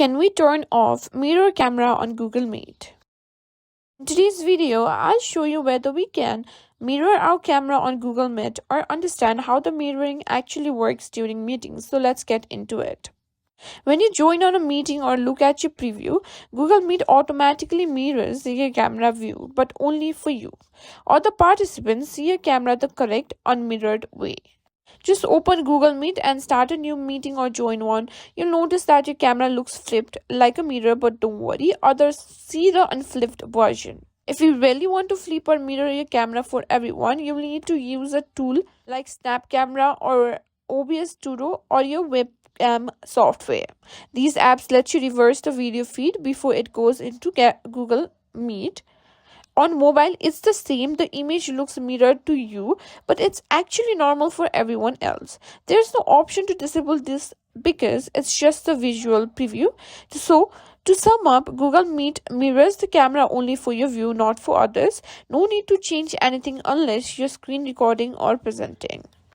Can we turn off mirror camera on Google Meet? In today's video, I'll show you whether we can mirror our camera on Google Meet or understand how the mirroring actually works during meetings. So let's get into it. When you join on a meeting or look at your preview, Google Meet automatically mirrors your camera view, but only for you. All the participants see your camera the correct unmirrored way. Just open Google Meet and start a new meeting or join one. You'll notice that your camera looks flipped like a mirror, but don't worry, others see the unflipped version. If you really want to flip or mirror your camera for everyone, you will need to use a tool like Snap Camera or OBS Studio or your webcam software. These apps let you reverse the video feed before it goes into Google Meet. On mobile, it's the same. The image looks mirrored to you, but it's actually normal for everyone else. There's no option to disable this because it's just a visual preview. So, to sum up, Google Meet mirrors the camera only for your view, not for others. No need to change anything unless you're screen recording or presenting.